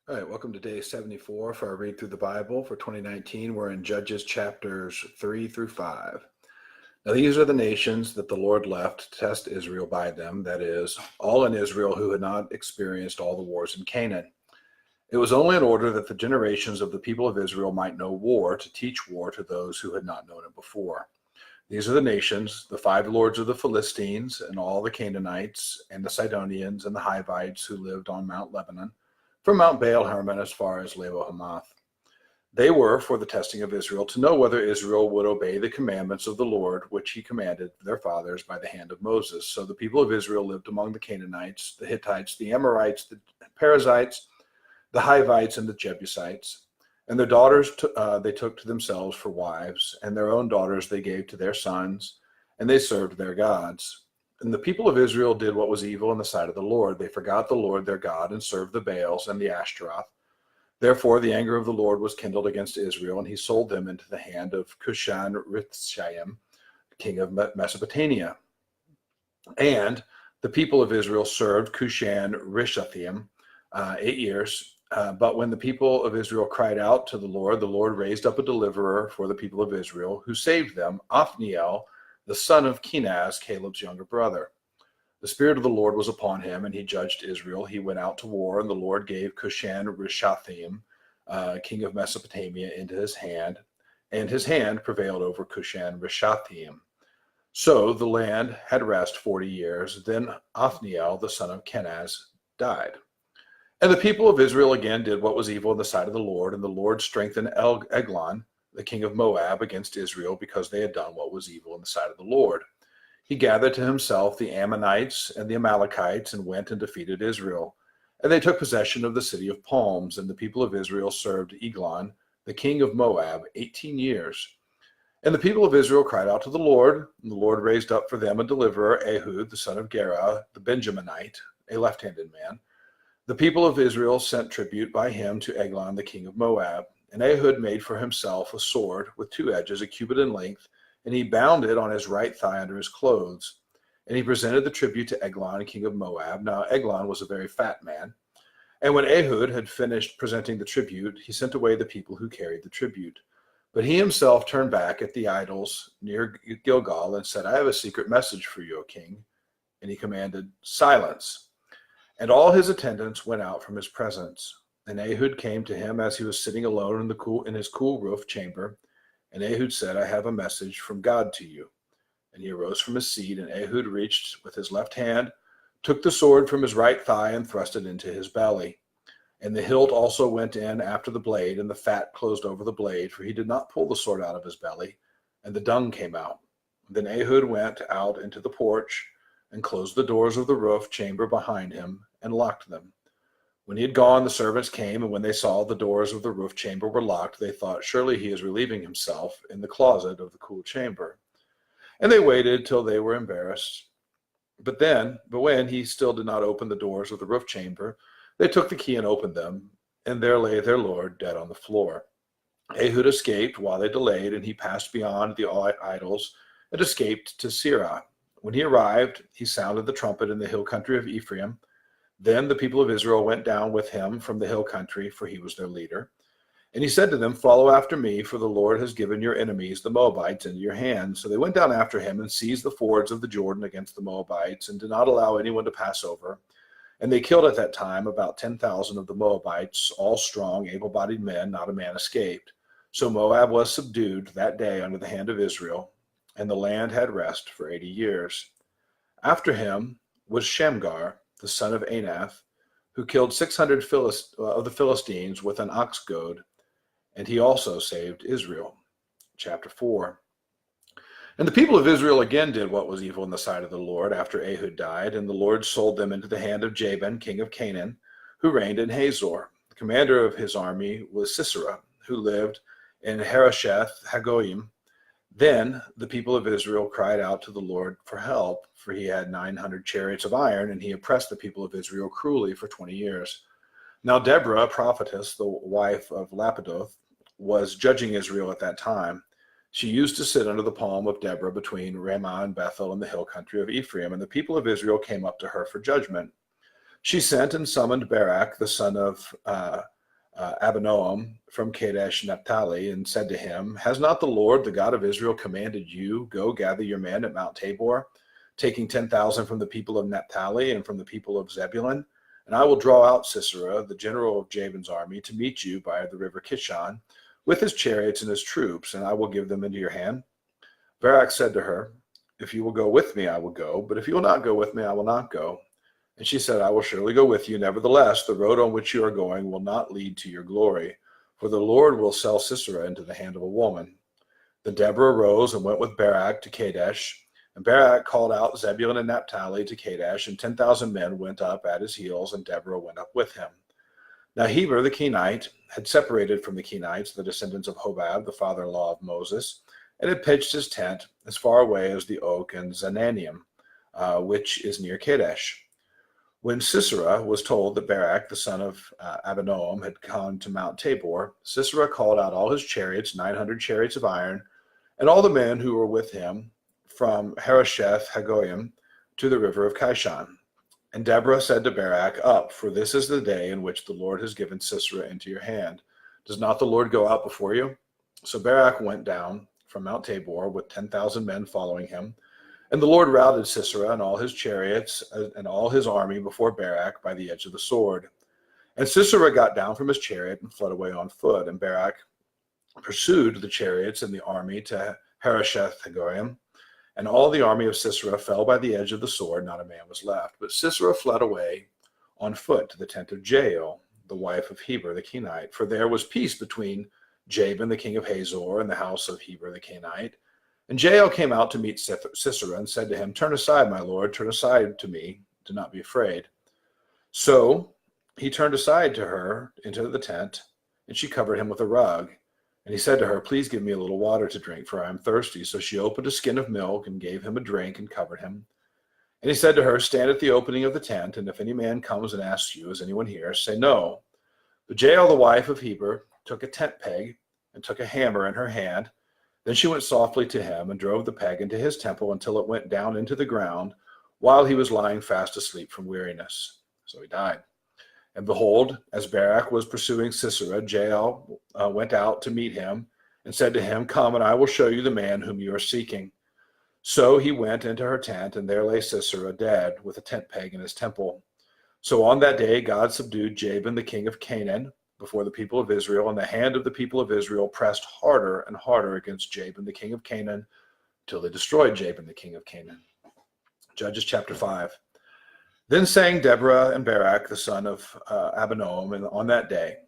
All right, welcome to day 74 for our read through the Bible for 2019. We're in Judges chapters 3 through 5. Now, these are the nations that the Lord left to test Israel by them, that is, all in Israel who had not experienced all the wars in Canaan. It was only in order that the generations of the people of Israel might know war, to teach war to those who had not known it before. These are the nations, the 5 lords of the Philistines, and all the Canaanites, and the Sidonians, and the Hivites who lived on Mount Lebanon, from Mount Baal Hermon as far as Lebo Hamath. They were for the testing of Israel, to know whether Israel would obey the commandments of the Lord, which he commanded their fathers by the hand of Moses. So the people of Israel lived among the Canaanites, the Hittites, the Amorites, the Perizzites, the Hivites, and the Jebusites. And their daughters they took to themselves for wives, and their own daughters they gave to their sons, and they served their gods. And the people of Israel did what was evil in the sight of the Lord. They forgot the Lord their God and served the Baals and the Ashtaroth. Therefore the anger of the Lord was kindled against Israel, and he sold them into the hand of Cushan-Rishathaim, king of Mesopotamia. And the people of Israel served Cushan-Rishathaim 8 years. But when the people of Israel cried out to the Lord raised up a deliverer for the people of Israel, who saved them, Othniel, the son of Kenaz, Caleb's younger brother. The Spirit of the Lord was upon him, and he judged Israel. He went out to war, and the Lord gave Cushan-Rishathaim, king of Mesopotamia, into his hand, and his hand prevailed over Cushan-Rishathaim. So the land had rest 40 years. Then Othniel, the son of Kenaz, died. And the people of Israel again did what was evil in the sight of the Lord, and the Lord strengthened Eglon, the king of Moab, against Israel, because they had done what was evil in the sight of the Lord. He gathered to himself the Ammonites and the Amalekites, and went and defeated Israel. And they took possession of the city of palms, and the people of Israel served Eglon, the king of Moab, 18 years. And the people of Israel cried out to the Lord, and the Lord raised up for them a deliverer, Ehud, the son of Gera, the Benjaminite, a left-handed man. The people of Israel sent tribute by him to Eglon, the king of Moab. And Ehud made for himself a sword with 2 edges, a cubit in length, and he bound it on his right thigh under his clothes. And he presented the tribute to Eglon, king of Moab. Now Eglon was a very fat man. And when Ehud had finished presenting the tribute, he sent away the people who carried the tribute. But he himself turned back at the idols near Gilgal and said, I have a secret message for you, O king. And he commanded, silence. And all his attendants went out from his presence. And Ehud came to him as he was sitting alone in his cool roof chamber. And Ehud said, I have a message from God to you. And he arose from his seat, and Ehud reached with his left hand, took the sword from his right thigh, and thrust it into his belly. And the hilt also went in after the blade, and the fat closed over the blade, for he did not pull the sword out of his belly, and the dung came out. Then Ehud went out into the porch, and closed the doors of the roof chamber behind him, and locked them. When he had gone, the servants came, and when they saw the doors of the roof chamber were locked, they thought, surely he is relieving himself in the closet of the cool chamber. And they waited till they were embarrassed. But when he still did not open the doors of the roof chamber, they took the key and opened them, and there lay their lord dead on the floor. Ehud escaped while they delayed, and he passed beyond the idols and escaped to Seirah. When he arrived, he sounded the trumpet in the hill country of Ephraim. Then the people of Israel went down with him from the hill country, for he was their leader. And he said to them, follow after me, for the Lord has given your enemies, the Moabites, into your hand. So they went down after him and seized the fords of the Jordan against the Moabites, and did not allow anyone to pass over. And they killed at that time about 10,000 of the Moabites, all strong, able-bodied men, not a man escaped. So Moab was subdued that day under the hand of Israel, and the land had rest for 80 years. After him was Shamgar, the son of Anath, who killed 600 of the Philistines with an ox goad, and he also saved Israel. Chapter 4. And the people of Israel again did what was evil in the sight of the Lord after Ehud died, and the Lord sold them into the hand of Jabin, king of Canaan, who reigned in Hazor. The commander of his army was Sisera, who lived in Harosheth Hagoyim. Then the people of Israel cried out to the Lord for help, for he had 900 chariots of iron, and he oppressed the people of Israel cruelly for 20 years. Now Deborah, a prophetess, the wife of Lapidoth, was judging Israel at that time. She used to sit under the palm of Deborah between Ramah and Bethel in the hill country of Ephraim, and the people of Israel came up to her for judgment. She sent and summoned Barak, the son of Abinoam from Kadesh Naphtali, and said to him, Has not the Lord, the God of Israel, commanded you, go gather your men at Mount Tabor, taking 10,000 from the people of Naphtali and from the people of Zebulun? And I will draw out Sisera, the general of Jabin's army, to meet you by the river Kishon, with his chariots and his troops, and I will give them into your hand. Barak said to her, If you will go with me, I will go, but if you will not go with me, I will not go. And she said, I will surely go with you. Nevertheless, the road on which you are going will not lead to your glory, for the Lord will sell Sisera into the hand of a woman. Then Deborah arose and went with Barak to Kadesh. And Barak called out Zebulun and Naphtali to Kadesh, and 10,000 men went up at his heels, and Deborah went up with him. Now Heber the Kenite had separated from the Kenites, the descendants of Hobab, the father-in-law of Moses, and had pitched his tent as far away as the oak in Zananim, which is near Kadesh. When Sisera was told that Barak, the son of Abinoam, had gone to Mount Tabor, Sisera called out all his chariots, 900 chariots of iron, and all the men who were with him from Harosheth Hagoyim to the river of Kishon. And Deborah said to Barak, Up, for this is the day in which the Lord has given Sisera into your hand. Does not the Lord go out before you? So Barak went down from Mount Tabor with 10,000 men following him. And the Lord routed Sisera and all his chariots and all his army before Barak by the edge of the sword. And Sisera got down from his chariot and fled away on foot. And Barak pursued the chariots and the army to Harosheth Hagoyim. And all the army of Sisera fell by the edge of the sword. Not a man was left. But Sisera fled away on foot to the tent of Jael, the wife of Heber the Kenite. For there was peace between Jabin the king of Hazor and the house of Heber the Kenite. And Jael came out to meet Sisera and said to him, Turn aside, my lord, turn aside to me, do not be afraid. So he turned aside to her into the tent, and she covered him with a rug. And he said to her, Please give me a little water to drink, for I am thirsty. So she opened a skin of milk and gave him a drink and covered him. And he said to her, Stand at the opening of the tent, and if any man comes and asks you, Is anyone here? Say no. But Jael, the wife of Heber, took a tent peg and took a hammer in her hand. Then she went softly to him and drove the peg into his temple until it went down into the ground while he was lying fast asleep from weariness. So he died. And behold, as Barak was pursuing Sisera, Jael went out to meet him and said to him, Come, and I will show you the man whom you are seeking. So he went into her tent, and there lay Sisera dead with a tent peg in his temple. So on that day God subdued Jabin the king of Canaan before the people of Israel, and the hand of the people of Israel pressed harder and harder against Jabin the king of Canaan, till they destroyed Jabin the king of Canaan. Judges chapter 5. Then sang Deborah and Barak the son of Abinoam, and on that day,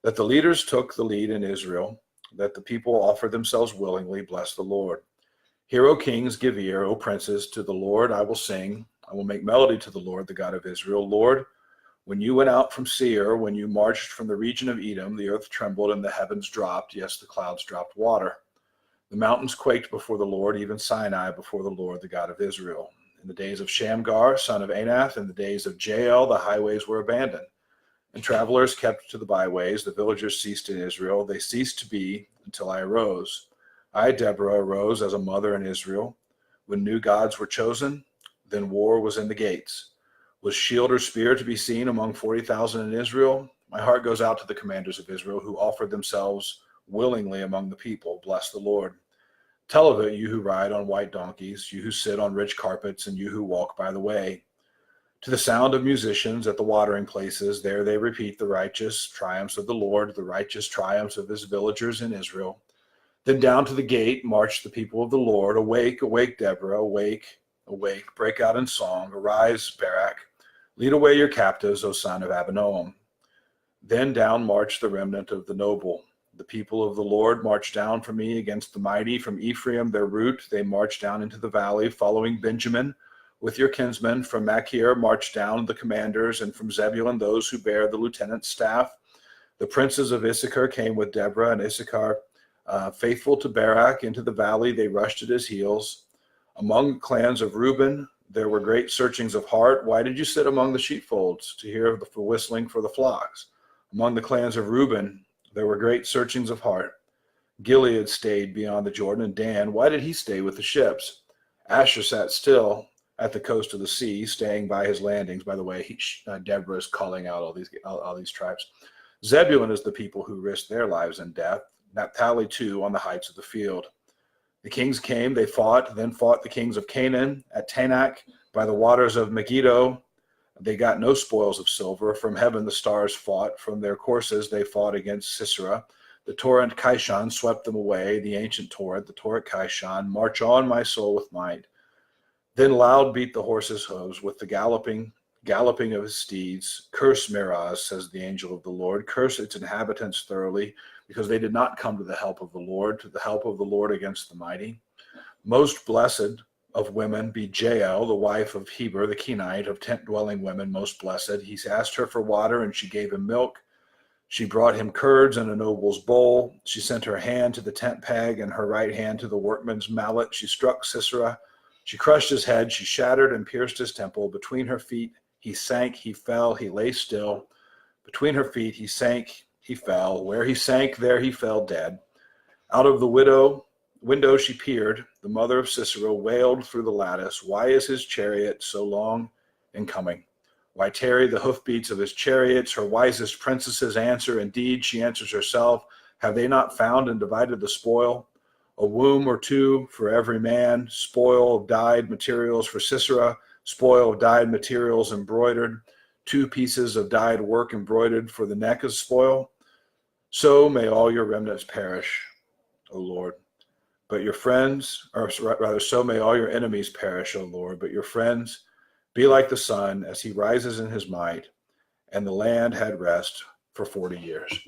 that the leaders took the lead in Israel, that the people offered themselves willingly, bless the Lord. Hear, O kings, give ear, O princes, to the Lord I will sing. I will make melody to the Lord, the God of Israel. Lord, when you went out from Seir, when you marched from the region of Edom, the earth trembled and the heavens dropped. Yes, the clouds dropped water. The mountains quaked before the Lord, even Sinai before the Lord, the God of Israel. In the days of Shamgar, son of Anath, in the days of Jael, the highways were abandoned, and travelers kept to the byways. The villagers ceased in Israel. They ceased to be until I arose. I, Deborah, arose as a mother in Israel. When new gods were chosen, then war was in the gates. Was shield or spear to be seen among 40,000 in Israel? My heart goes out to the commanders of Israel who offered themselves willingly among the people. Bless the Lord. Tell of it, you who ride on white donkeys, you who sit on rich carpets, and you who walk by the way. To the sound of musicians at the watering places, there they repeat the righteous triumphs of the Lord, the righteous triumphs of his villagers in Israel. Then down to the gate marched the people of the Lord. Awake, awake, Deborah, awake, awake, break out in song. Arise, Barak. Lead away your captives, O son of Abinoam. Then down marched the remnant of the noble. The people of the Lord marched down from me against the mighty. From Ephraim, their root, they marched down into the valley, following Benjamin with your kinsmen. From Machir marched down the commanders, and from Zebulun those who bear the lieutenant's staff. The princes of Issachar came with Deborah, and Issachar, faithful to Barak, into the valley. They rushed at his heels. Among the clans of Reuben, there were great searchings of heart. Why did you sit among the sheepfolds to hear the whistling for the flocks? Among the clans of Reuben, there were great searchings of heart. Gilead stayed beyond the Jordan, and Dan, why did he stay with the ships? Asher sat still at the coast of the sea, staying by his landings. By the way, Deborah is calling out all these tribes. Zebulun is the people who risked their lives in death. Naphtali too on the heights of the field. The kings came, they fought, then fought the kings of Canaan at Tanakh by the waters of Megiddo. They got no spoils of silver. From heaven the stars fought. From their courses they fought against Sisera. The torrent Kishon swept them away, the ancient torrent, the torrent Kishon. March on, my soul, with might. Then loud beat the horses' hooves with the galloping of his steeds. Curse Meroz, says the angel of the Lord. Curse its inhabitants thoroughly, because they did not come to the help of the Lord, to the help of the Lord against the mighty. Most blessed of women be Jael, the wife of Heber the Kenite, of tent-dwelling women, most blessed. He asked her for water, and she gave him milk. She brought him curds in a noble's bowl. She sent her hand to the tent peg and her right hand to the workman's mallet. She struck Sisera. She crushed his head. She shattered and pierced his temple. Between her feet he sank, he fell, he lay still. Between her feet he sank, he fell. Where he sank, there he fell dead. Out of the window she peered. The mother of Sisera wailed through the lattice. Why is his chariot so long in coming? Why tarry the hoofbeats of his chariots? Her wisest princesses answer. Indeed, she answers herself. Have they not found and divided the spoil? A womb or two for every man. Spoil of dyed materials for Sisera. Spoil of dyed materials embroidered. 2 pieces of dyed work embroidered for the neck as spoil. So may all your remnants perish, O Lord. But your friends, or rather, so may all your enemies perish, O Lord. But your friends be like the sun as he rises in his might. And the land had rest for 40 years.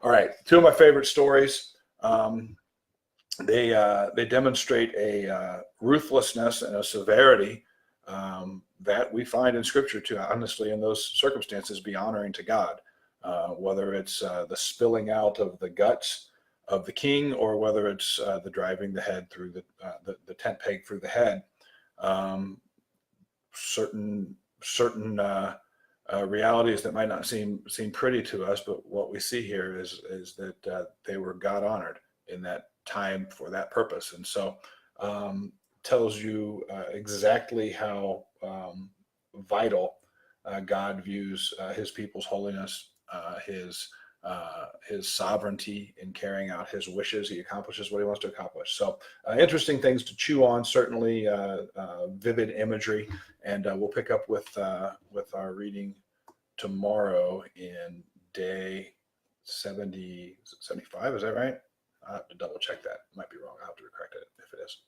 All right, 2 of my favorite stories. They demonstrate a ruthlessness and a severity that we find in Scripture to honestly, in those circumstances, be honoring to God. Whether it's the spilling out of the guts of the king, or whether it's the driving the head through the tent peg through the head. Certain realities that might not seem pretty to us, but what we see here is that they were God honored in that time for that purpose, and so tells you exactly how vital God views his people's holiness, his sovereignty in carrying out his wishes. He accomplishes what he wants to accomplish. So interesting things to chew on, certainly vivid imagery, and we'll pick up with our reading tomorrow in day 70, 75. Is that right? I'll have to double check that. Might be wrong. I'll have to correct it if it is.